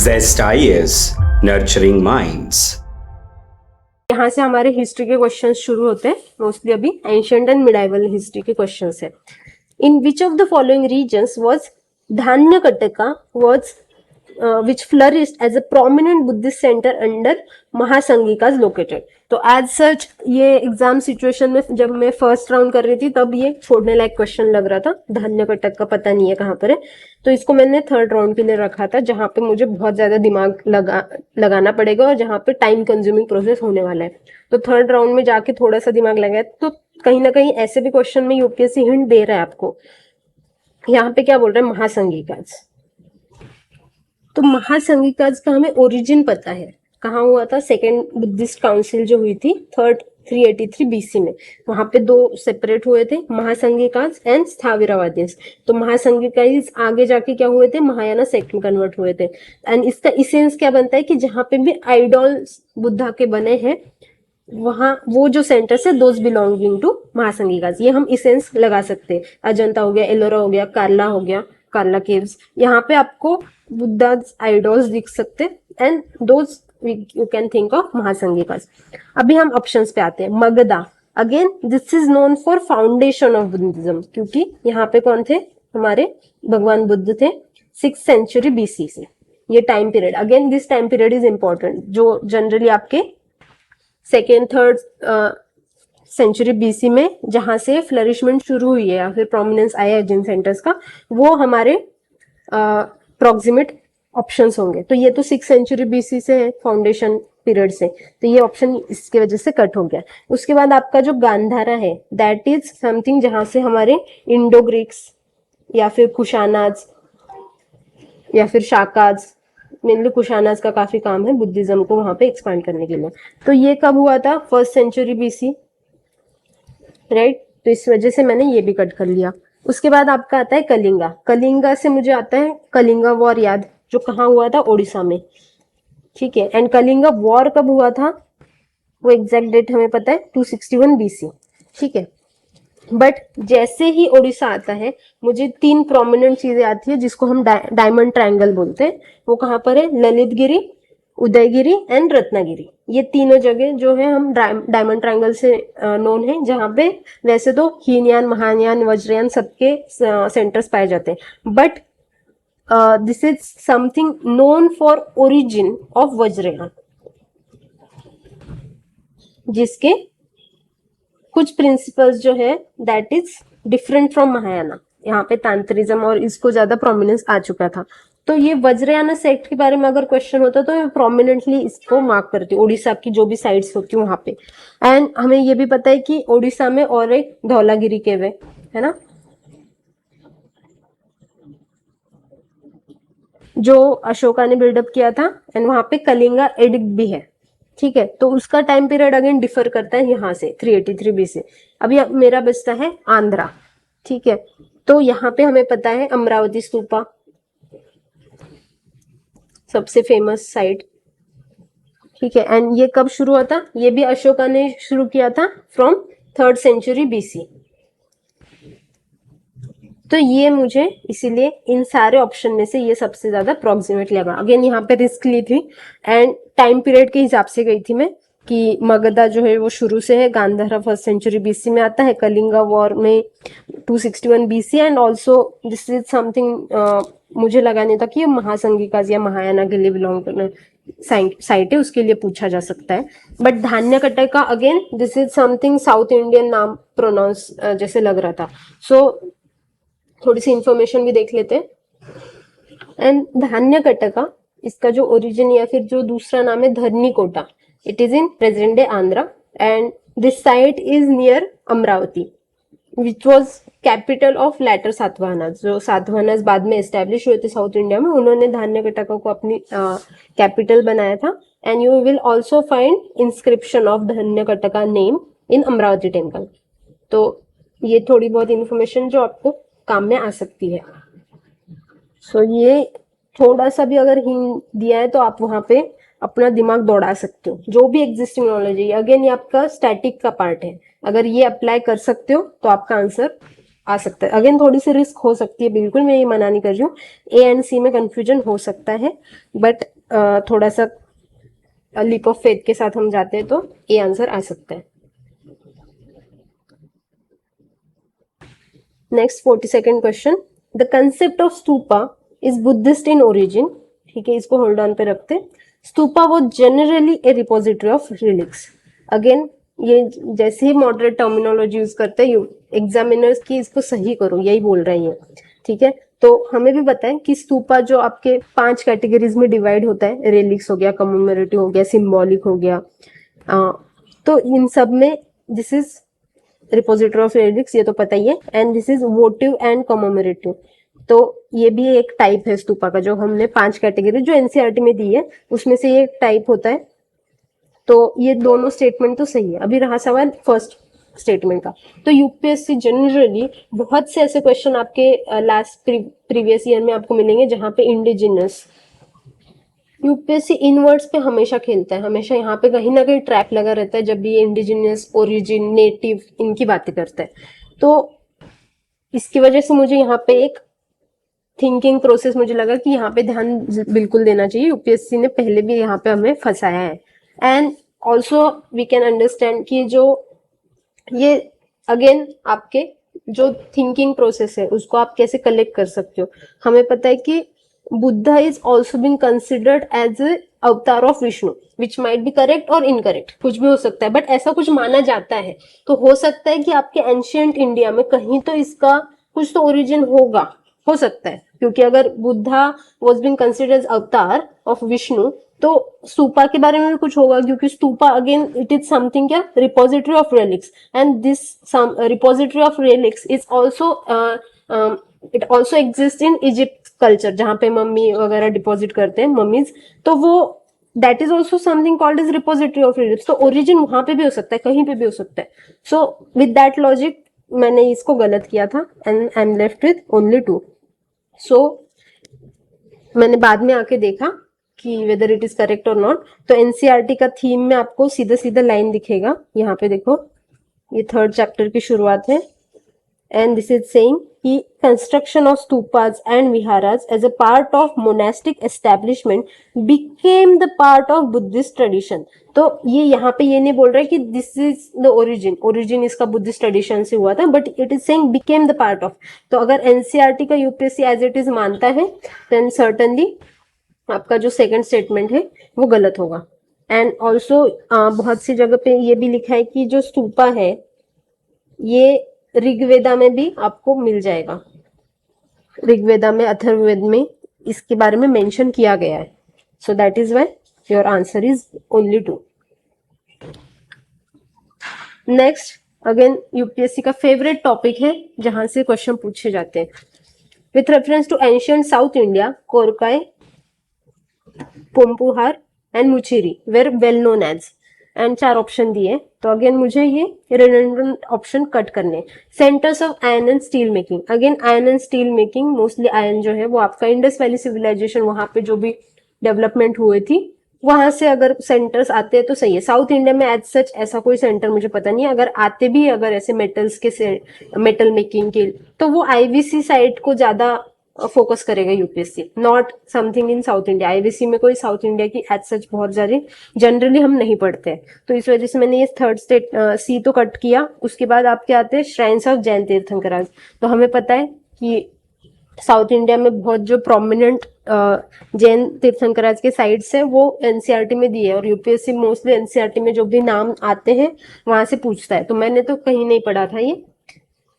Zest IS, nurturing minds. यहाँ से हमारे हिस्ट्री के क्वेश्चंस शुरू होते हैं। मोस्टली अभी एंशिएंट एंड मिडाइवल हिस्ट्री के क्वेश्चंस है। In which of the following regions was Dhanyakataka was which flourished as a prominent Buddhist center under Mahasanghikas located। तो एज सच ये एग्जाम सिचुएशन में जब मैं फर्स्ट राउंड कर रही थी तब ये छोड़ने लायक क्वेश्चन लग रहा था। धान्यकटक का पता नहीं है कहाँ पर है, तो इसको मैंने थर्ड राउंड के लिए रखा था, जहाँ पे मुझे बहुत ज्यादा दिमाग लगाना पड़ेगा और जहाँ पे टाइम कंज्यूमिंग प्रोसेस होने वाला है। तो थर्ड राउंड में जाके थोड़ा सा दिमाग लगाया तो कहीं ना कहीं ऐसे भी क्वेश्चन में यूपीएससी हिंट दे रहा है आपको। यहाँ पे क्या बोल रहे हैं, महासंघिकाज। तो महासंघिकाज का हमें ओरिजिन पता है, कहाँ हुआ था। सेकेंड बुद्धिस्ट काउंसिल जो हुई थी 383 बीसी में, वहां पे दो सेपरेट हुए थे, महासंघिकाज एंड स्थाविरावादीज। तो महासंघिकाज आगे जाके क्या हुए थे, महायाना सेक्ट में कन्वर्ट हुए थे। एंड इसका इसेंस क्या बनता है कि जहाँ पे भी आइडॉल्स बुद्धा के बने हैं वहां वो जो सेंटर्स है दोज बिलोंगिंग टू महासंघिकाज, ये हम इसेंस लगा सकते हैं। अजंता हो गया, एलोरा हो गया, कार्ला हो गया, कार्ला केव्स, यहाँ पे आपको बुद्धा आइडॉल्स दिख सकते हैं and those you can think of Mahasanghikas. अभी हम ऑप्शंस पे आते हैं। Magadha, again this is known for foundation of Buddhism, क्योंकि यहाँ पे कौन थे, हमारे भगवान बुद्ध थे 6th सेंचुरी बीसी से। ये time period, again this time period is important, जो जनरली आपके सेकेंड थर्ड सेंचुरी बीसी में जहां से फ्लरिशमेंट शुरू हुई है या फिर प्रोमिनेंस आया है जिन सेंटर्स का, वो हमारे प्रोक्सिमेट ऑप्शंस होंगे। तो ये तो 6th सेंचुरी बीसी से है, फाउंडेशन पीरियड से, तो ये ऑप्शन इसकी वजह से कट हो गया। उसके बाद आपका जो गांधारा है दैट इज समथिंग जहां से हमारे इंडो ग्रीक्स या फिर कुशानाज या फिर शाकाज, मेनली कुशानाज का काफी काम है बुद्धिज्म को वहां पे एक्सपांड करने के लिए। तो ये कब हुआ था, 1st सेंचुरी बीसी, राइट। तो इस वजह से मैंने ये भी कट कर लिया। उसके बाद आपका आता है कलिंगा। कलिंगा से मुझे आता है कलिंगा वॉर याद, जो कहाँ हुआ था, ओडिशा में, ठीक है। एंड कलिंगा वॉर कब हुआ था, वो एग्जैक्ट डेट हमें पता है 261 बीसी, ठीक है। बट जैसे ही ओडिशा आता है मुझे 3 प्रोमिनेंट चीजें आती है जिसको हम डायमंड ट्रायंगल बोलते हैं। वो कहाँ पर है, ललितगिरी, उदयगिरी एंड रत्नागिरी। ये तीनों जगह जो है हम डायमंड ट्रायंगल से नोन है, जहाँ पे वैसे तो हीनयान, महायान, वज्रयान सबके सेंटर्स पाए जाते हैं, but this is something known for origin of Vajrayana, जिसके कुछ प्रिंसिपल्स जो है that is different from Mahayana. यहाँ पे तांत्रिज्म और इसको ज्यादा प्रोमिनेंस आ चुका था। तो ये वज्रयाना सेक्ट के बारे में अगर क्वेश्चन होता तो मैं प्रोमिनेंटली इसको मार्क करती हूँ, ओडिशा की जो भी साइट्स होती है वहां पे। एंड हमें ये भी पता है कि ओडिशा में और एक धौलागिरी केव है ना, जो अशोका ने बिल्डअप किया था। एंड वहां पे कलिंगा एडिक्ट भी है, ठीक है। तो उसका टाइम पीरियड अगेन डिफर करता है यहाँ से 383 बीसी। अभी मेरा बचता है आंध्रा, ठीक है। तो यहाँ पे हमें पता है अमरावती स्तूपा सबसे फेमस साइट, ठीक है। एंड ये कब शुरू हुआ था, ये भी अशोका ने शुरू किया था फ्रॉम 3rd सेंचुरी बीसी। तो ये मुझे इसीलिए इन सारे ऑप्शन में से ये सबसे ज्यादा अप्रोक्सीमेट लगा। अगेन यहाँ पे रिस्क ली थी एंड टाइम पीरियड के हिसाब से गई थी मैं कि मगधा जो है वो शुरू से है, गांधारा 1st सेंचुरी बीसी में आता है, कलिंगा वॉर में 261 BC and also this is something मुझे लगा नहीं था कि ये महासंघिकाज या महायाना के लिए बिलोंग करना साइट है, उसके लिए पूछा जा सकता है। But Dhanyakataka again this is something South Indian नाम प्रोनाउंस जैसे लग रहा था, सो थोड़ी सी इंफॉर्मेशन भी देख लेते हैं। एंड धान्यकटका, इसका जो ओरिजिन या फिर जो दूसरा नाम है Dharanikota, it is in present day Andhra and this site is near Amaravati which was capital of later Satavahanas. जो सातवाहनास बाद में एस्टेब्लिश हुए थे साउथ इंडिया में, उन्होंने धान्यकटका को अपनी कैपिटल बनाया था। And you will also find inscription of Dhanyakataka name in Amaravati temple. तो ये थोड़ी बहुत इंफॉर्मेशन जो आपको काम में आ सकती है। सो ये थोड़ा सा भी अगर हिंट दिया है तो आप वहां पे अपना दिमाग दौड़ा सकते हो। जो भी एग्जिस्टिंग नॉलेज है, अगेन ये आपका स्टैटिक का पार्ट है, अगर ये अप्लाई कर सकते हो तो आपका आंसर आ सकता है। अगेन थोड़ी सी रिस्क हो सकती है, बिल्कुल मैं ये मना नहीं कर रही हूँ, ए एंड सी में कंफ्यूजन हो सकता है, बट थोड़ा सा लीप ऑफ फेथ के साथ हम जाते हैं तो ये आंसर आ सकता है। Next 42nd question, the concept of stupa is Buddhist in origin. ठीक है, इसको होल्ड ऑन पे रखते। स्तूपा वो generally A repository of relics. Again ये जैसे ही मॉडरेट टर्मिनोलॉजी यूज करते हैं एग्जामिनर्स की, इसको सही करो, यही बोल रहे हैं। ठीक है, तो हमें भी बताएं कि स्तूपा जो आपके 5 कैटेगरीज में डिवाइड होता है, रेलिक्स हो गया, कमेमोरेटिव हो गया, सिंबॉलिक हो गया, तो इन सब में this is repository of relics, ये तो पता ही है, and this is वोटिव and commemorative. तो ये भी एक टाइप है स्तूपा का, जो हमने 5 कैटेगरी जो एनसीईआरटी में दी है उसमें से ये एक टाइप होता है। तो ये दोनों स्टेटमेंट तो सही है। अभी रहा सवाल फर्स्ट स्टेटमेंट का। तो यूपीएससी जनरली बहुत से ऐसे क्वेश्चन आपके लास्ट प्रीवियस ईयर में आपको मिलेंगे जहां पे इंडिजिनस, यूपीएससी इनवर्ड्स पे हमेशा खेलता है, हमेशा यहाँ पे कहीं ना कहीं ट्रैप लगा रहता है जब भी ये इंडिजिनियस, ओरिजिन, नेटिव इनकी बातें करता है। तो इसकी वजह से मुझे यहाँ पे एक थिंकिंग प्रोसेस मुझे लगा कि यहाँ पे ध्यान बिल्कुल देना चाहिए। यूपीएससी ने पहले भी यहाँ पे हमें फंसाया है, and also we can understand कि जो ये अगेन आपके जो थिंकिंग प्रोसेस है उसको आप कैसे कलेक्ट कर सकते हो। हमें पता है कि Buddha is also been considered as a avatar of Vishnu, which might be correct और इनकरेक्ट, कुछ भी हो सकता है, बट ऐसा कुछ माना जाता है। तो हो सकता है कि आपके एंशियंट इंडिया में कहीं तो इसका कुछ तो ओरिजिन होगा, हो सकता है, क्योंकि अगर Buddha was been considered as avatar of Vishnu तो स्तूपा के बारे में भी कुछ होगा, क्योंकि stupa again it is something क्या, repository of relics, and this repository of relics is also it also exist in Egypt culture, जहां पे मम्मी वगैरह डिपॉजिट करते हैं मम्मीज, तो वो that is also something called is repository of relics. तो origin वहां पे भी हो सकता है, कहीं पे भी हो सकता है। सो विद दैट लॉजिक मैंने इसको गलत किया था, and I am left with only 2। सो मैंने बाद में आके देखा कि वेदर इट इज करेक्ट और नॉट। तो एनसीईआरटी का थीम में आपको सीधा सीधा लाइन दिखेगा, यहाँ पे देखो, ये 3rd चैप्टर की शुरुआत है, एंड दिस इज सेइंग कि construction of stupas and viharas as a part of monastic establishment became the part of Buddhist tradition. तो ये यहाँ पे ये नहीं बोल रहा है कि दिस इज द ओरिजिन इसका बुद्धिस्ट ट्रेडिशन से हुआ था, but it is saying became the part of. तो अगर एनसीईआरटी का यूपीएससी एज इट इज मानता है देन सर्टनली आपका जो सेकंड स्टेटमेंट है वो गलत होगा। एंड ऑल्सो बहुत सी जगह पे ये भी लिखा है कि जो स्तूपा है ये ऋग्वेदा में भी आपको मिल जाएगा, ऋग्वेदा में, अथर्ववेद में इसके बारे में मेंशन किया गया है। So that is why your answer is only 2। Next again UPSC का फेवरेट टॉपिक है जहां से क्वेश्चन पूछे जाते हैं। With reference to ancient South India, Korkai, Poompuhar and Mucheri were well known as, and 4 option दिए। तो अगेन मुझे ये रिडंडेंट ऑप्शन कट करने। Centres of iron and steel making, again iron and steel making, mostly iron जो है वो आपका इंडस वैली सिविलाइजेशन, वहां पे जो भी डेवलपमेंट हुए थी वहां से अगर सेंटर्स आते हैं तो सही है। साउथ इंडिया में एज सच ऐसा कोई सेंटर मुझे पता नहीं है, अगर आते भी अगर ऐसे मेटल्स के मेटल मेकिंग के, तो वो आईवीसी साइड को ज्यादा फोकस करेगा UPSC, not something in south India. IVC में कोई साउथ इंडिया की एज सच बहुत ज्यादा जनरली हम नहीं पढ़ते हैं, तो इस वजह से मैंने ये 3rd स्टेट सी तो कट किया। उसके बाद आपके आते हैं श्राइन्स ऑफ जैन तीर्थंकराज। तो हमें पता है कि साउथ इंडिया में बहुत जो प्रोमिनेंट जैन तीर्थंकराज के साइट्स है वो एनसीईआरटी में दिए है, और यूपीएससी मोस्टली एनसीईआरटी में जो भी नाम आते हैं वहां से पूछता है, तो मैंने तो कहीं नहीं पढ़ा था ये,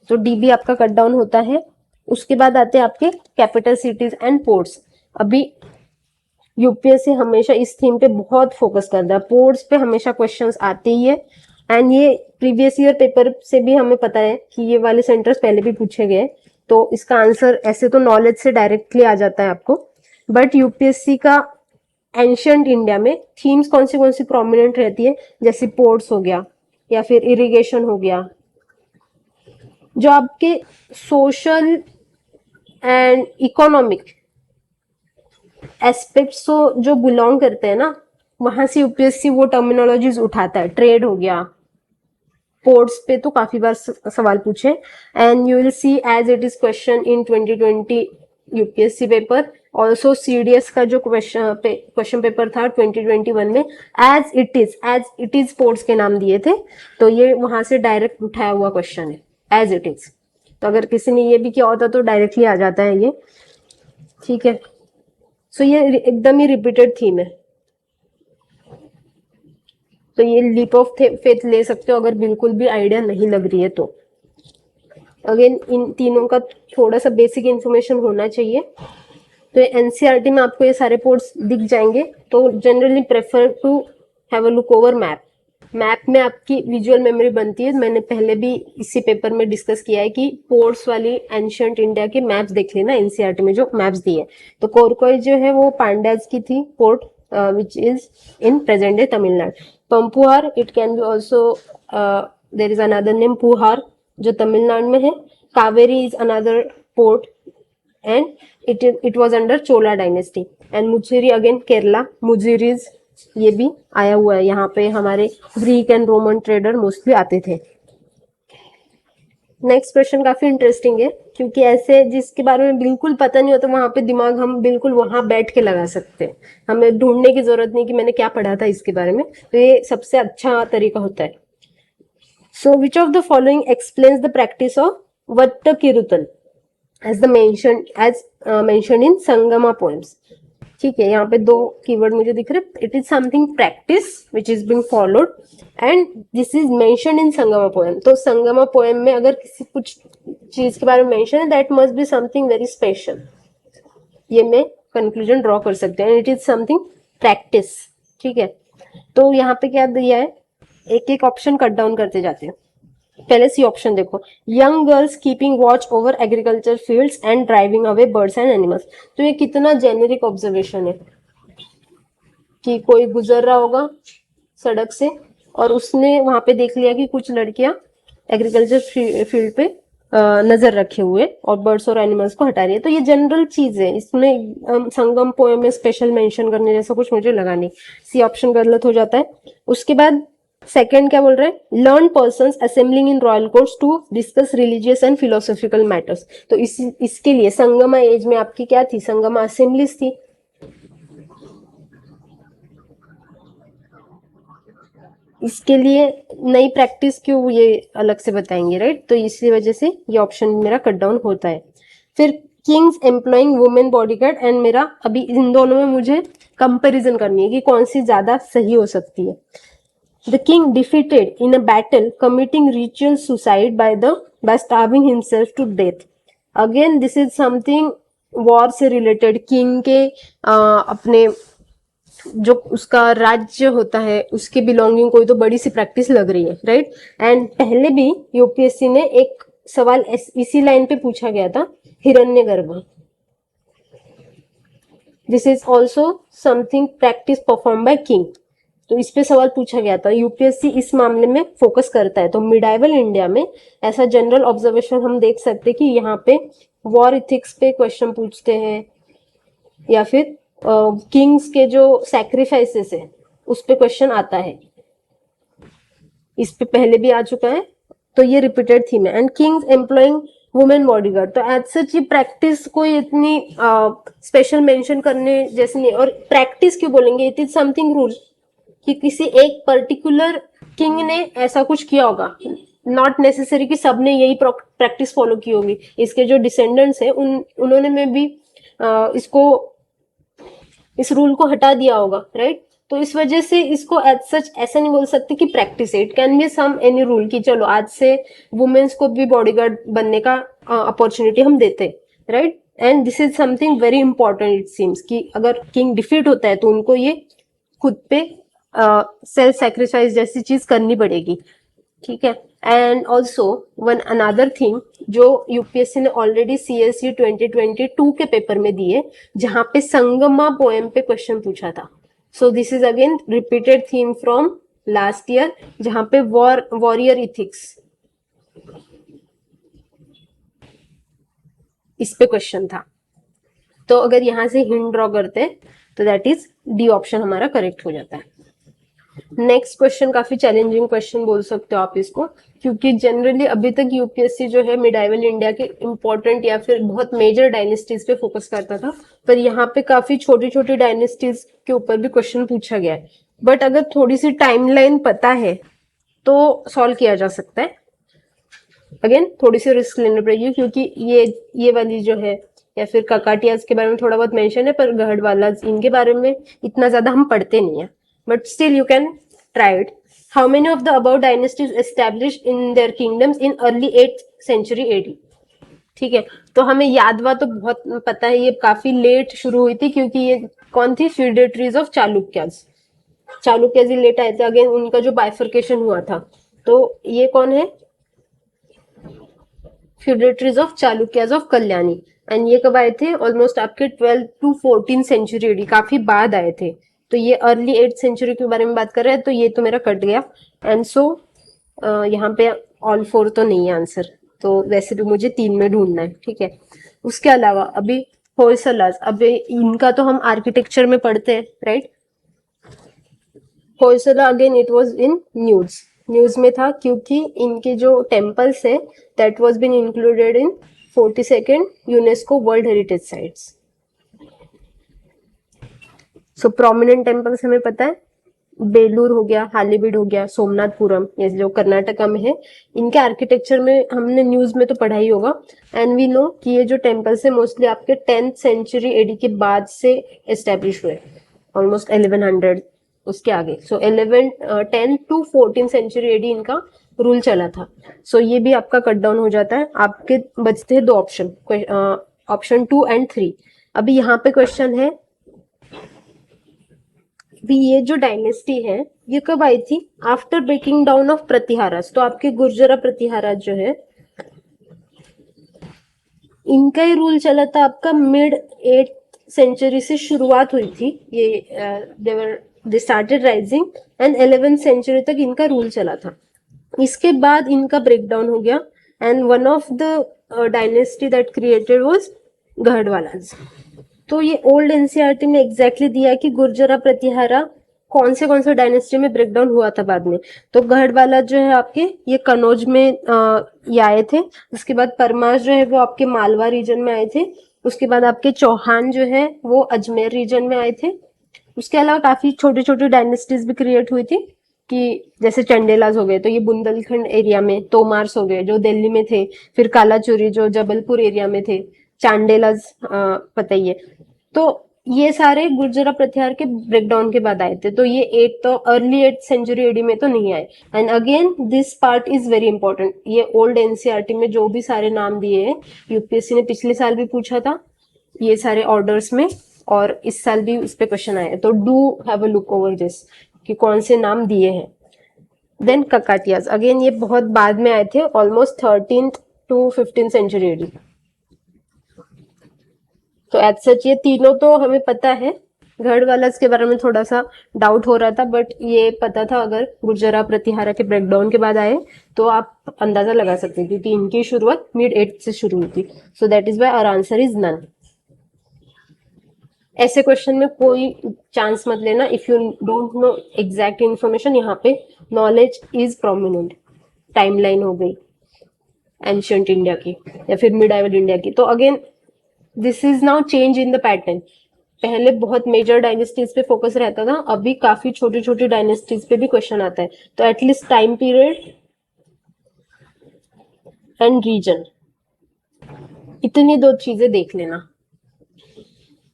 तो डीबी आपका कट डाउन होता है। उसके बाद आते हैं आपके कैपिटल सिटीज एंड पोर्ट्स। अभी यूपीएससी हमेशा इस थीम पे बहुत फोकस करता है, पोर्ट्स पे हमेशा क्वेश्चंस आते ही है, एंड ये प्रीवियस ईयर पेपर से भी हमें पता है कि ये वाले सेंटर्स पहले भी पूछे गए। तो इसका आंसर ऐसे तो नॉलेज से डायरेक्टली आ जाता है आपको, बट यूपीएससी का एंशियंट इंडिया में थीम्स कौन सी प्रोमिनेंट रहती है, जैसे पोर्ट्स हो गया या फिर इरिगेशन हो गया, जो आपके सोशल एंड इकोनॉमिक एस्पेक्ट्स जो बिलोंग करते हैं ना, वहां से यूपीएससी वो टर्मिनोलॉजीज उठाता है। ट्रेड हो गया, पोर्ट्स पे तो काफी बार सवाल पूछे, and you will see as it is question in 2020 UPSC paper, also CDS का जो क्वेश्चन पेपर था 2021 में, एज इट इज स्पोर्ट्स के नाम दिए थे, तो ये वहां से डायरेक्ट उठाया हुआ क्वेश्चन है, एज इट इज। तो अगर किसी ने ये भी किया होता तो डायरेक्टली आ जाता है ये, ठीक है। सो ये एकदम ही रिपीटेड थीम है, तो ये लीप ऑफ फेथ ले सकते हो अगर बिल्कुल भी आइडिया नहीं लग रही है तो। अगेन इन तीनों का थोड़ा सा बेसिक इन्फॉर्मेशन होना चाहिए। तो एनसीईआरटी में आपको ये सारे पोर्ट्स दिख जाएंगे, तो generally prefer to have a look over map. Map में आपकी विजुअल मेमोरी बनती है, मैंने पहले भी इसी पेपर में डिस्कस किया है कि पोर्ट्स वाली एंशियंट इंडिया के मैप्स देख लेना एनसीईआरटी में जो मैप्स दिए। तो कोरकोई जो है वो पांड्याज की थी port, which is in present day Tamil Nadu. Pampuhar, it can be also, there is another name Puhar जो तमिलनाडु में है। Kaveri is another port and it was under Chola dynasty, and Muchiri again Kerala, Mujiris ये भी आया हुआ है, यहाँ पे हमारे Greek and Roman trader mostly आते थे। नेक्स्ट क्वेश्चन काफी इंटरेस्टिंग है, क्योंकि ऐसे जिसके बारे में बिल्कुल पता नहीं होता वहां पे दिमाग हम बिल्कुल वहां बैठ के लगा सकते हैं, हमें ढूंढने की जरूरत नहीं कि मैंने क्या पढ़ा था इसके बारे में, तो ये सबसे अच्छा तरीका होता है। So which of the following explains the practice of Vattakkiruthal as mentioned in Sangam poems। ठीक है, यहाँ पे दो कीवर्ड मुझे दिख रहे, it is something practice which is being followed and this is mentioned in Sangma poem. तो संगमा पोएम में अगर किसी कुछ चीज के बारे में मेंशन है, that must be something very special, ये मैं कंक्लूजन ड्रॉ कर सकते हैं, इट इज समथिंग प्रैक्टिस। ठीक है, तो यहाँ पे क्या दिया है, एक एक ऑप्शन कट डाउन करते जाते हैं। पहले सी ऑप्शन देखो, young girls keeping watch over agriculture fields and driving away birds and animals. तो ये कितना जेनेरिक ऑब्जर्वेशन है कि कोई गुजर रहा होगा सड़क से और उसने वहां पे देख लिया कि कुछ लड़कियां एग्रीकल्चर फील्ड पे नजर रखे हुए और बर्ड्स और एनिमल्स को हटा रही है। तो ये जनरल चीज है, इसमें संगम पोएम में स्पेशल मेंशन करने जैसा कुछ मुझे लगा नहीं, सी ऑप्शन गलत हो जाता है। उसके बाद सेकंड क्या बोल रहे हैं, learn persons assembling in royal courts to discuss religious and philosophical matters. तो इसके लिए संगमा एज में आपकी क्या थी, संगमा असेंबलीज थी। इसके लिए नई प्रैक्टिस क्यों, ये अलग से बताएंगे, राइट। तो इसी वजह से ये ऑप्शन मेरा कट डाउन होता है। फिर Kings employing women bodyguard, and मेरा अभी इन दोनों में मुझे कंपैरिजन करनी है कि कौन सी ज्यादा सही हो सकती है। The king defeated in a battle, committing ritual suicide by starving himself to death. Again, this is something war से related। king के अपने जो उसका राज्य होता है उसके बिलोंगिंग कोई तो बड़ी सी प्रैक्टिस लग रही है, राइट। एंड पहले भी यूपीएससी ने एक सवाल इसी लाइन पे पूछा गया था, Hiranyagarbha. This is also something practice perform by king. तो इस पे सवाल पूछा गया था, यूपीएससी इस मामले में फोकस करता है। तो मिडाइवल इंडिया में ऐसा जनरल ऑब्जर्वेशन हम देख सकते हैं कि यहाँ पे वॉर इथिक्स पे क्वेश्चन पूछते हैं, या फिर किंग्स के जो सैक्रिफाइसेस है उस पे क्वेश्चन आता है, इस पे पहले भी आ चुका है, तो ये रिपीटेड थीम है। And Kings employing women bodyguard, तो एज सच ये प्रैक्टिस कोई इतनी स्पेशल मेंशन करने जैसे नहीं। और प्रैक्टिस क्यों बोलेंगे, इट इज समथिंग रूल कि किसी एक पर्टिकुलर किंग ने ऐसा कुछ किया होगा, नॉट नेसेसरी कि सबने यही प्रैक्टिस फॉलो की होगी। इसके जो डिसेंडेंट्स है उन्होंने में भी इस रूल को हटा दिया होगा, राइट। तो इस वजह से इसको एज सच ऐसा नहीं बोल सकते कि प्रैक्टिस है, it can be some any rule कि चलो आज से वुमेन्स को भी बॉडीगार्ड बनने का अपॉर्चुनिटी हम देते, right. And this is something very important, it seems कि अगर किंग डिफीट होता है तो उनको ये खुद पे सेल्फ सैक्रिफाइस जैसी चीज करनी पड़ेगी, ठीक है। And also one another thing जो यूपीएससी ने ऑलरेडी सीएससी 2022 के पेपर में दिए, जहां पे संगमा पोएम पे क्वेश्चन पूछा था। सो this is again repeated theme from last year, जहां पे वॉरियर इथिक्स इस पे क्वेश्चन था। तो अगर यहां से हिंट ड्रॉ करते तो दैट इज डी ऑप्शन हमारा करेक्ट हो जाता है। नेक्स्ट क्वेश्चन काफी चैलेंजिंग क्वेश्चन बोल सकते हो आप इसको, क्योंकि जनरली अभी तक यूपीएससी जो है मिडाइवल इंडिया के इंपॉर्टेंट या फिर बहुत मेजर डायनेस्टीज पे फोकस करता था, पर यहाँ पे काफी छोटी छोटी डायनेस्टीज के ऊपर भी क्वेश्चन पूछा गया है। बट अगर थोड़ी सी टाइमलाइन पता है तो सॉल्व किया जा सकता है। अगेन थोड़ी सी रिस्क लेनी पड़ेगी, क्योंकि ये वाली जो है या फिर ककाटियाज के बारे में थोड़ा बहुत मेंशन है, पर गढ़वाला इनके बारे में इतना ज्यादा हम पढ़ते नहीं है। But still you can try it. How many of the above dynasties established in their kingdoms in early 8th century AD? ठीक है, तो हमें यादवा तो बहुत पता है, ये काफी लेट शुरू हुई थी, क्योंकि ये कौन थी? Feudatories of Chalukyas. चालुक्याज ही लेट आए थे। अगेन उनका जो बाइफर्केशन हुआ था, तो ये कौन है? Feudatories of Chalukyas of Kalyani. And ये कब आए थे? ऑलमोस्ट आपके 12th to 14th century AD, काफी बाद आए थे। तो ये अर्ली 8th सेंचुरी के बारे में बात कर रहे हैं, तो ये तो मेरा कट गया। एंड सो यहाँ पे ऑल 4 तो नहीं है आंसर, तो वैसे भी मुझे 3 में ढूंढना है। ठीक है, उसके अलावा अभी होयसलास, अभी इनका तो हम आर्किटेक्चर में पढ़ते हैं, right? Hoysala again it was in news में था, क्योंकि इनके जो टेम्पल्स है that was been included in 42nd UNESCO world heritage sites. So prominent temples हमें पता है, बेलूर हो गया, हालीबीड हो गया, सोमनाथपुरम, ये जो कर्नाटका में है। इनके आर्किटेक्चर में हमने न्यूज में तो पढ़ा ही होगा। एंड वी नो कि ये जो टेम्पल्स है मोस्टली आपके 10th सेंचुरी एडी के बाद से एस्टेब्लिश हुए, ऑलमोस्ट 1100 उसके आगे। सो 10 to 14 सेंचुरी एडी इनका रूल चला था। सो ये भी आपका कट डाउन हो जाता है। आपके बचते हैं 2 ऑप्शन, ऑप्शन 2 and 3। अभी यहाँ पे क्वेश्चन है, भी ये जो डायनेस्टी है ये कब आई थी? After breaking down of Pratiharas. तो आपके गुर्जरा प्रतिहारास जो है, इनका ही रूल चला था आपका मिड 8th सेंचुरी से शुरुआत हुई थी। ये they started rising and 11th century तक इनका रूल चला था। इसके बाद इनका ब्रेक डाउन हो गया, and one of the dynasty that created was Gahadavalas. तो ये ओल्ड एनसीईआरटी में एग्जैक्टली दिया है कि गुर्जरा प्रतिहारा कौन से डायनेस्टी में ब्रेकडाउन हुआ था बाद में। तो गढ़वाला जो है आपके ये कनौज में ये आए थे। उसके बाद परमार जो है वो आपके मालवा रीजन में आए थे। उसके बाद आपके चौहान जो है वो अजमेर रीजन में आए थे। उसके अलावा काफी छोटी छोटी डायनेस्टीज भी क्रिएट हुई थी, कि जैसे चंडेलाज हो गए तो ये बुंदेलखंड एरिया में, तोमार्स हो गए जो दिल्ली में थे, फिर कालाचुरी जो जबलपुर एरिया में थे, चांडेलाज पता ही है। तो ये सारे गुर्जरा प्रतिहार के ब्रेकडाउन के बाद आए थे। तो ये तो अर्ली 8th सेंचुरी एडी में तो नहीं आए। And again this part is very important. ये ओल्ड एनसीईआरटी में जो भी सारे नाम दिए हैं, यूपीएससी ने पिछले साल भी पूछा था ये सारे ऑर्डर्स में, और इस साल भी उस पर क्वेश्चन आए, तो do have a look over this कि कौन से नाम दिए हैं। देन ककाटियाज, अगेन ये बहुत बाद में आए थे, almost 13th to 15th century AD. तो एज सच ये तीनों तो हमें पता है। गढ़वाला के बारे में थोड़ा सा डाउट हो रहा था, बट ये पता था अगर गुर्जरा प्रतिहारा के ब्रेकडाउन के बाद आए तो आप अंदाजा लगा सकते थे, क्योंकि इनकी शुरुआत मिड 8th से शुरू हुई थी। So that is why our answer is none. ऐसे क्वेश्चन में कोई चांस मत लेना if you don't know exact information. यहाँ पे नॉलेज इज प्रोमिनेंट। टाइमलाइन हो गई एंशियंट इंडिया की या फिर मिडाइवल इंडिया की। तो again this is now change in the pattern. पहले बहुत मेजर डायनेस्टीज पे फोकस रहता था, अभी काफी छोटी छोटी डायनेस्टीज पे भी क्वेश्चन आता है। तो at least time period and region, इतनी 2 चीजें देख लेना।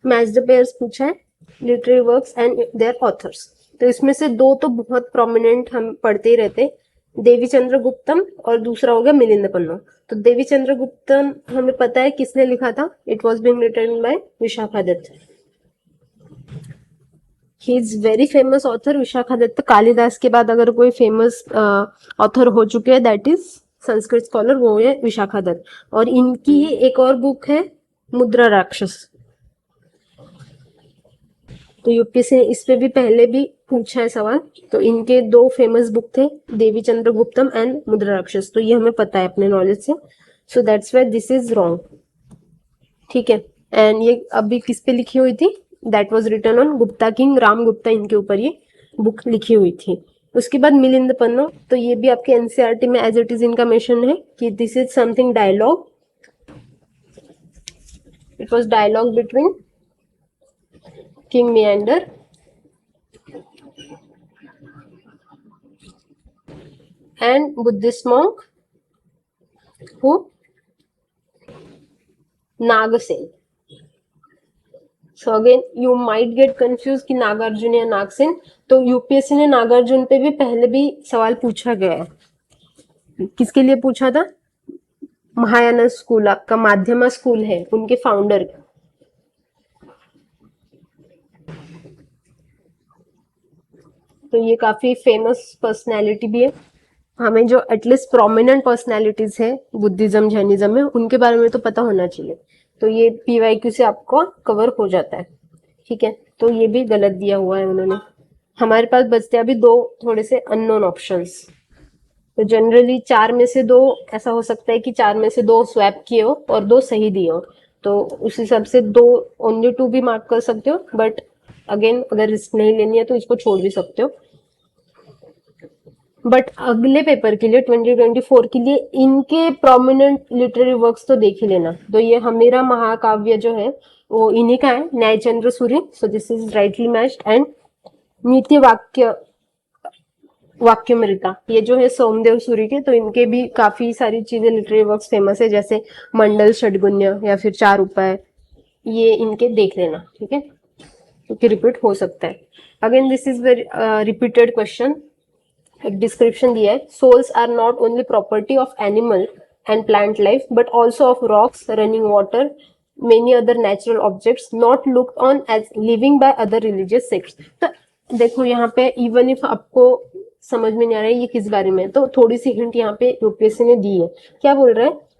मैच द पेयर्स पूछा है, literary works and their authors. तो इसमें से 2 तो बहुत प्रोमिनेंट हम पढ़ते ही रहते, देवी चंद्र गुप्तम और दूसरा हो गया मिलिंद पन्ना। तो देवी चंद्र गुप्तम हमें पता है किसने लिखा था, it was being written by Vishakhadatta. He is very famous author Vishakhadatta. Kalidasa के बाद अगर कोई फेमस ऑथर हो चुके हैं दैट इज संस्कृत स्कॉलर, वो है विशाखादत्त। और इनकी ही एक और बुक है मुद्रा राक्षस। तो यूपीएससी ने इस पे भी पहले भी पूछा है सवाल। तो इनके 2 फेमस बुक थे, देवी चंद्र गुप्तम एंड मुद्रा राक्षस। तो ये हमें पता है अपने नॉलेज से। So that's why this is wrong. ठीक है, एंड ये अभी किस पे लिखी हुई थी, that was written on Gupta king Ram Gupta, इनके ऊपर ये बुक लिखी हुई थी। उसके बाद मिलिंद पन्ना, तो ये भी आपके एनसीईआरटी में एज इट इज इनका मेंशन है कि this is something dialogue, it was dialogue between king Menander and Buddhist monk who Nagasen. So again you might get confused कि नागार्जुन या नागसेन, तो यूपीएससी ने नागार्जुन पे भी पहले भी सवाल पूछा गया है। किसके लिए पूछा था? महायाना स्कूल, आपका माध्यमा स्कूल है, उनके फाउंडर। तो ये काफी फेमस पर्सनैलिटी भी है। हमें जो एटलीस्ट प्रोमिनेंट पर्सनैलिटीज है बुद्धिज्म जैनिज्म में, उनके बारे में तो पता होना चाहिए। तो ये पीवाईक्यू से आपको कवर हो जाता है, ठीक है। तो ये भी गलत दिया हुआ है उन्होंने। हमारे पास बचते अभी दो थोड़े से अननोन ऑप्शंस। तो जनरली 4 में से 2 ऐसा हो सकता है कि 4 में से 2 स्वैप किए हो और 2 सही दिए हो, तो उस हिसाब से 2 ओनली 2 भी मार्क कर सकते हो। बट अगेन अगर रिस्क नहीं लेनी है तो इसको छोड़ भी सकते हो। बट अगले पेपर के लिए 2024 के लिए इनके प्रोमिनेंट लिटरेरी वर्क्स तो देख ही लेना। तो ये हमेरा महाकाव्य जो है वो इन्हीं का है, Nyayachandra Surya, so this is rightly matched. And Nitya Vakyamrita, ये जो है सोमदेव सूरी के, तो इनके भी काफी सारी चीजें लिटरेरी वर्क्स फेमस है, जैसे मंडल षडगुण्य या फिर 4 उपाय, ये इनके देख लेना, ठीक है, क्योंकि रिपीट हो सकता है। Again this is very repeated question. एक डिस्क्रिप्शन दिया है, souls are not only property of animal and plant life but also of rocks, running water, many other natural objects not looked on as living by other religious sects. तो देखो यहाँ पे even if आपको समझ में नहीं आ रहा है ये किस बारे में, तो थोड़ी सी हिंट यहाँ पे यूपीएससी ने दी है। क्या बोल रहा है?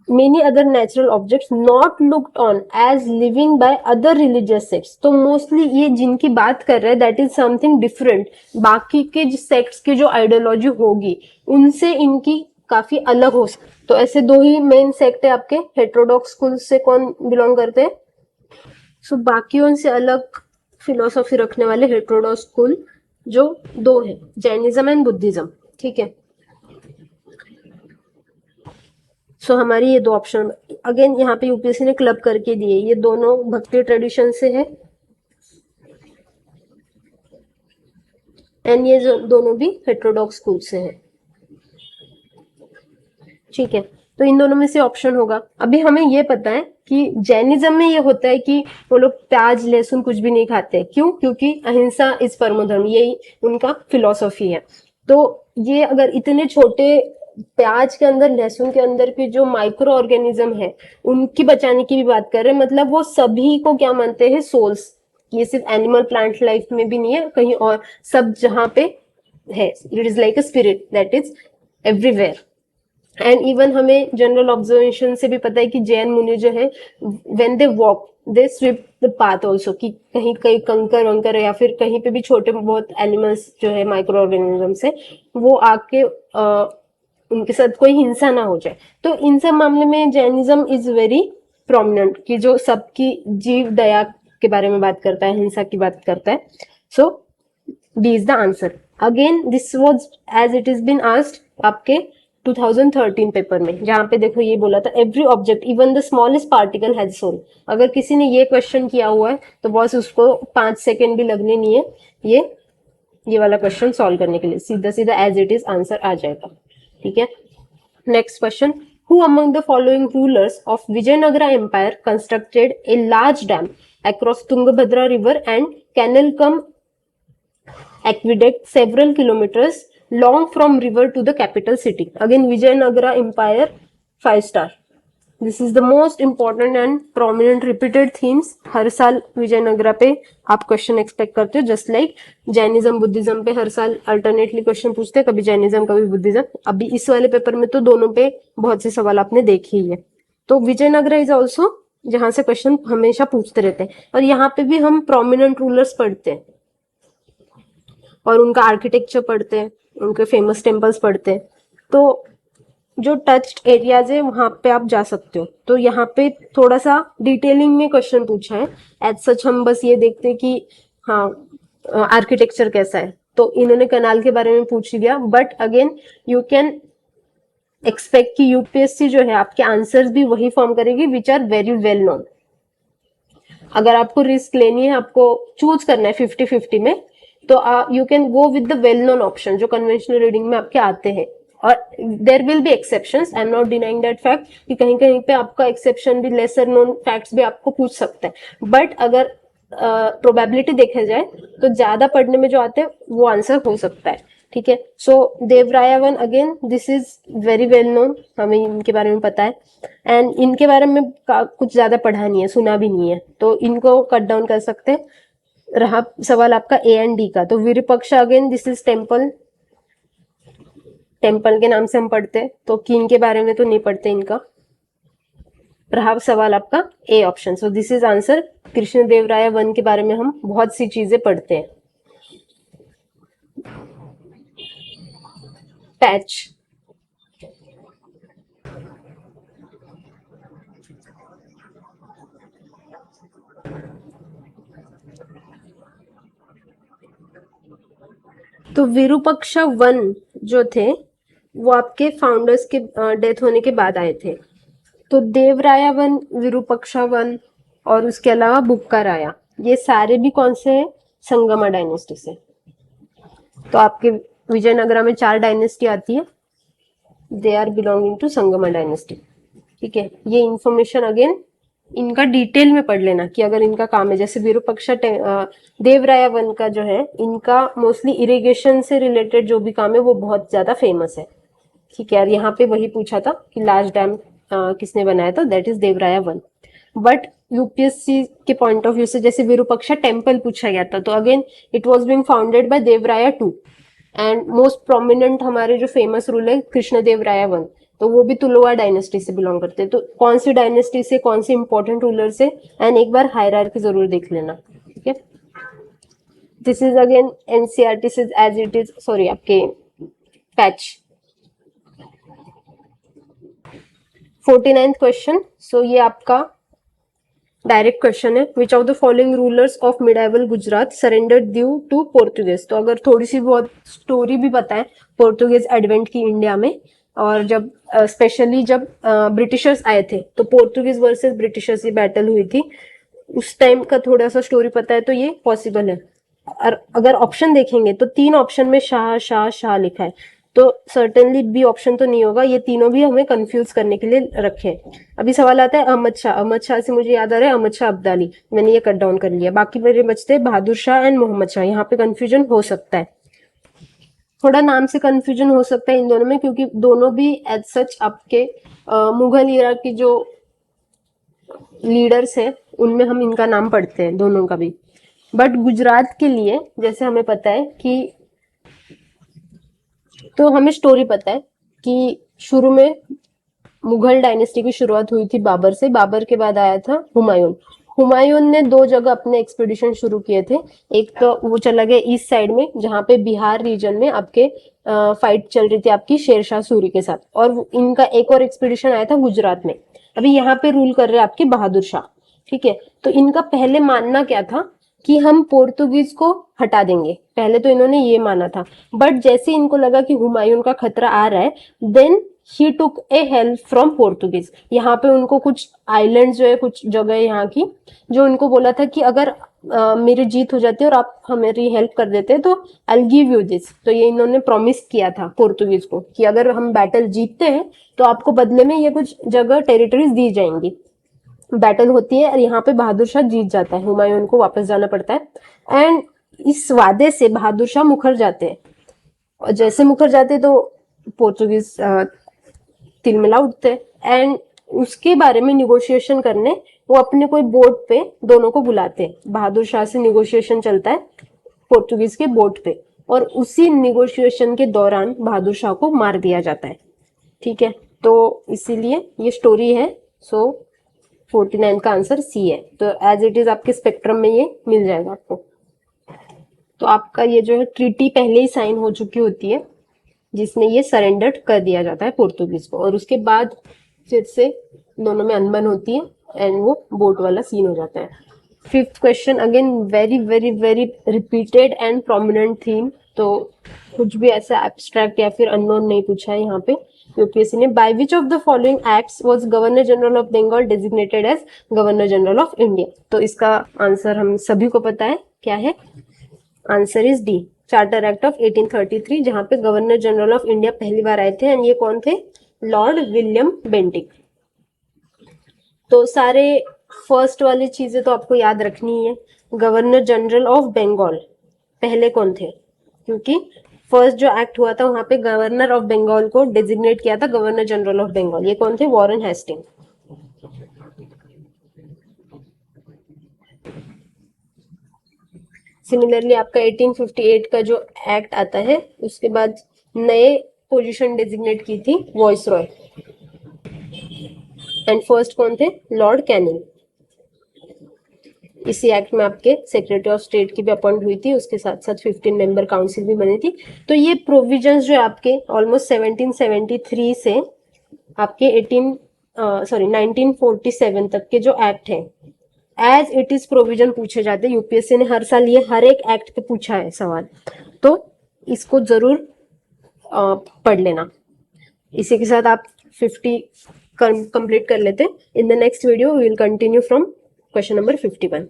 many other natural objects not looked on as living by other religious sects। तो मोस्टली ये जिनकी बात कर रहे हैं दैट इज समथिंग डिफरेंट, बाकी के सेक्ट्स की जो आइडियोलॉजी होगी उनसे इनकी काफी अलग हो सकती। तो ऐसे 2 ही मेन सेक्ट है आपके। हेटेरोडॉक्स स्कूल से कौन बिलोंग करते हैं? सो बाकियों से अलग फिलोसॉफी रखने वाले हेटेरोडॉक्स स्कूल जो 2 है, जैनिज्म एंड बुद्धिज्म, ठीक है। सो हमारी ये 2 ऑप्शन अगेन यहाँ पे यूपीएससी ने क्लब करके दिए, ये दोनों भक्ति ट्रेडिशन से है एंड ये जो दोनों भी हेटेरोडॉक्स स्कूल से है, ठीक है। तो इन दोनों में से ऑप्शन होगा। अभी हमें ये पता है कि जैनिज्म में ये होता है कि वो लोग प्याज लहसुन कुछ भी नहीं खाते। क्यों? क्योंकि अहिंसा इज परमो धर्म, यही उनका फिलॉसफी है। तो ये अगर इतने छोटे प्याज के अंदर लहसुन के अंदर के जो माइक्रो ऑर्गेनिज्म है उनकी बचाने की भी बात कर रहे हैं, मतलब वो सभी को क्या मानते हैं? सोल्स। ये सिर्फ एनिमल प्लांट लाइफ में भी नहीं है, कहीं और सब जहां पे है, it is like a spirit that is everywhere. And even हमें जनरल ऑब्जर्वेशन से भी पता है कि जैन मुनि जो है when they walk they sweep the path also, कि कहीं कहीं कंकर वंकर या फिर कहीं पे भी छोटे बहुत एनिमल्स जो है माइक्रो ऑर्गेनिज्म से वो आके उनके साथ कोई हिंसा ना हो जाए। तो इन सब मामले में जैनिज्म इज वेरी प्रोमिनेंट, कि जो सबकी जीव दया के बारे में बात करता है, हिंसा की बात करता है। So D is the answer. Again this was as it is been asked आपके 2013 पेपर में, जहां पे देखो ये बोला था every object even the smallest particle has soul. अगर किसी ने ये क्वेश्चन किया हुआ है तो बॉस उसको 5 सेकेंड भी लगने नहीं है ये वाला क्वेश्चन सॉल्व करने के लिए, सीधा सीधा एज इट इज आंसर आ जाएगा, ठीक है। Next question, who among the following rulers of Vijayanagara empire constructed a large dam across Tungabhadra river and canal cum aqueduct several kilometers long from river to the capital city? Again Vijayanagara Empire 5 star. This is the most important and prominent repeated themes. हर साल विजयनगरा पे आप question expect करते हो, just like Jainism Buddhism पे हर साल alternately question पूछते हैं, कभी जैनिज्म कभी बुद्धिज्म। अभी इस वाले पेपर में तो दोनों पे बहुत से सवाल आपने देखे ही है। तो विजयनगरा इज ऑल्सो जहां से क्वेश्चन हमेशा पूछते रहते हैं, और यहाँ पे भी हम प्रोमिनेंट रूलर्स पढ़ते हैं और उनका आर्किटेक्चर पढ़ते हैं, उनके फेमस टेम्पल्स पढ़ते हैं। तो जो टच्ड एरियाज है वहां पे आप जा सकते हो। तो यहाँ पे थोड़ा सा डिटेलिंग में क्वेश्चन पूछा है। एज सच हम बस ये देखते हैं कि हाँ आर्किटेक्चर कैसा है, तो इन्होंने कनाल के बारे में पूछ लिया। But again you can expect कि यूपीएससी जो है आपके आंसर्स भी वही फॉर्म करेगी which are very well known. अगर आपको रिस्क लेनी है, आपको चूज करना है 50-50 में, तो you can go with the well known option जो कन्वेंशनल रीडिंग में आपके आते हैं। और there will be exceptions, I am not denying that fact कि कहीं कहीं पे आपका एक्सेप्शन भी, लेसर नोन फैक्ट्स भी आपको पूछ सकते हैं। बट अगर प्रोबेबिलिटी देखा जाए तो ज्यादा पढ़ने में जो आते हैं वो आंसर हो सकता है। ठीक है, सो देवराया one again this is very well known, हमें इनके बारे में पता है। एंड इनके बारे में कुछ ज्यादा पढ़ा नहीं है, सुना भी नहीं है, तो इनको कट डाउन कर सकते हैं। रहा सवाल आपका ए एंड डी का, तो Virupaksha again this is temple, temple के नाम से हम पढ़ते हैं, तो किंग के बारे में तो नहीं पढ़ते इनका। रहा सवाल आपका A option, so this is answer. Krishnadevaraya one के बारे में हम बहुत सी चीजें पढ़ते हैं। पैच, तो विरूपक्षा वन जो थे वो आपके फाउंडर्स के डेथ होने के बाद आए थे। तो देवराया वन, विरूपक्षा वन और उसके अलावा बुक्का राया, ये सारे भी कौन से हैं? संगमा डायनेस्टी से। तो आपके विजयनगरा में 4 डायनेस्टी आती है, they are belonging to Sangama dynasty. ठीक है, ये इंफॉर्मेशन अगेन इनका डिटेल में पढ़ लेना कि अगर इनका काम है, जैसे विरूपक्षा देवराया वन का जो है, इनका मोस्टली इरिगेशन से रिलेटेड जो भी काम है वो बहुत ज्यादा फेमस है। ठीक है, और यहाँ पे वही पूछा था कि लार्ज डैम किसने बनाया था, दैट इज देवराया वन। बट यूपीएससी के पॉइंट ऑफ व्यू से जैसे विरूपक्षा टेम्पल पूछा गया था, तो again it was being founded by देवराया टू। एंड मोस्ट प्रोमिनेंट हमारे जो फेमस रूल है कृष्णदेवराया वन, तो वो भी तुलुवा डायनेस्टी से बिलोंग करते हैं। तो कौन सी डायनेस्टी से, कौन सी इंपॉर्टेंट रूलर से, एंड एक बार हायरार्की जरूर देख लेना। ठीक है, दिस इज अगेन एनसीईआरटी से एज इट इज, सॉरी आपके पैच। 49th क्वेश्चन, सो ये आपका डायरेक्ट क्वेश्चन है। Which of the following rulers of medieval Gujarat surrendered due to Portuguese. तो अगर थोड़ी सी बहुत स्टोरी भी पता है पोर्तुगीज एडवेंट की इंडिया में, और जब स्पेशली जब ब्रिटिशर्स आए थे, तो पोर्तुगीज वर्सेस ब्रिटिशर्स की बैटल हुई थी, उस टाइम का थोड़ा सा स्टोरी पता है तो ये पॉसिबल है। और अगर ऑप्शन देखेंगे तो 3 ऑप्शन में शाह शाह शाह लिखा है, तो सर्टेनली बी ऑप्शन तो नहीं होगा। ये तीनों भी हमें कंफ्यूज करने के लिए रखे। अभी सवाल आता है अहमद शाह, अहमद शाह से मुझे याद आ रहा है अहमद शाह अब्दाली, मैंने ये कट डाउन कर लिया। बाकी मेरे बचते बहादुर शाह एंड मोहम्मद शाह, यहाँ पे कंफ्यूजन हो सकता है, थोड़ा नाम से कंफ्यूजन हो सकता है इन दोनों में, क्योंकि दोनों भी एज सच आपके मुगल इरा की जो लीडर्स हैं उनमें हम इनका नाम पढ़ते हैं, दोनों का भी। बट गुजरात के लिए जैसे हमें पता है कि, तो हमें स्टोरी पता है कि शुरू में मुगल डायनेस्टी की शुरुआत हुई थी बाबर से, बाबर के बाद आया था हुमायूं। हुमायूं ने 2 जगह अपने एक्सपीडिशन शुरू किए थे। एक तो वो चला गया ईस्ट साइड में, जहाँ पे बिहार रीजन में आपके फाइट चल रही थी आपकी शेरशाह सूरी के साथ, और इनका एक और एक्सपीडिशन आया था गुजरात में। अभी यहाँ पे रूल कर रहे हैं आपके बहादुर शाह। ठीक है, तो इनका पहले मानना क्या था कि हम पोर्तुगीज को हटा देंगे, पहले तो इन्होंने ये माना था। बट जैसे इनको लगा कि हुमायूं का खतरा आ रहा है, then he took a help from Portuguese. यहाँ पे उनको कुछ आइलैंड जो है, कुछ जगह यहाँ की, जो उनको बोला था कि अगर मेरी जीत हो जाती है और आप हमारी हेल्प कर देते हैं तो आई गिव यू दिस। तो ये इन्होंने प्रॉमिस किया था पोर्तुगीज को कि अगर हम बैटल जीतते हैं तो आपको बदले में ये कुछ जगह टेरिटरीज दी जाएंगी। बैटल होती है और यहाँ पे बहादुर शाह जीत जाता है, हुमायूं को वापस जाना पड़ता है। एंड इस वादे से बहादुर शाह मुखर जाते हैं, और जैसे मुखर जाते तो पोर्तुगीज तिलमिला उठते। एंड उसके बारे में निगोशिएशन करने वो अपने कोई बोट पे दोनों को बुलाते हैं। बहादुर शाह से निगोशिएशन चलता है पोर्तुगीज के बोट पे, और उसी निगोशिएशन के दौरान बहादुर शाह को मार दिया जाता है। ठीक है, तो इसीलिए ये स्टोरी है। सो 49 का आंसर सी है। तो एज इट इज आपके स्पेक्ट्रम में ये मिल जाएगा आपको। तो आपका ये जो है ट्रीटी पहले ही साइन हो चुकी होती है, जिसमें ये सरेंडर कर दिया जाता है पोर्तुगीज को, और उसके बाद फिर से दोनों में अनबन होती है एंड वो बोट वाला सीन हो जाता है। Fifth question again very very very repeated and prominent theme, तो कुछ भी ऐसा एब्स्ट्रैक्ट या फिर अननोन नहीं पूछा है यहाँ पे यूपीएससी ने. By which of the following acts was governor general of Bengal designated as governor general of India. तो इसका आंसर हम सभी को पता है क्या है. Answer is D, charter act of 1833, जहां पे गवर्नर जनरल ऑफ इंडिया पहली बार आए थे. एंड ये कौन थे? Lord William Bentinck. तो सारे फर्स्ट वाली चीजें तो आपको याद रखनी है. गवर्नर जनरल ऑफ बंगाल पहले कौन थे? क्योंकि फर्स्ट जो एक्ट हुआ था वहां पे गवर्नर ऑफ बंगाल को डेजिग्नेट किया था गवर्नर जनरल ऑफ बंगाल. ये कौन थे? Warren Hasting. सिमिलरली आपका 1858 का जो एक्ट आता है उसके बाद नए पोजीशन डेजिग्नेट की थी वॉइस रॉय. एंड फर्स्ट कौन थे? Lord Canning. इसी एक्ट में आपके सेक्रेटरी ऑफ स्टेट की भी अपॉइंट हुई थी, उसके साथ साथ 15 मेंबर काउंसिल भी बनी थी. तो ये प्रोविजंस जो आपके ऑलमोस्ट 1773 से आपके 1947 तक के जो एक्ट है एज इट इज प्रोविजन पूछे जाते हैं. यूपीएससी ने हर साल ये हर एक एक्ट पे पूछा है सवाल, तो इसको जरूर पढ़ लेना. इसी के साथ आप 50 कंप्लीट कर लेते. In the next video we will continue from question number 51.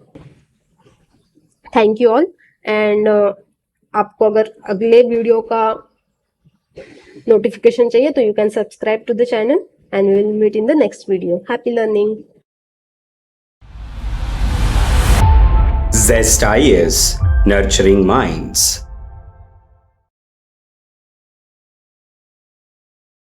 Thank you all. And आपको अगर अगले वीडियो का नोटिफिकेशन चाहिए तो you can subscribe to the channel and we will meet in the next video. Happy learning. Zest IAS, nurturing minds.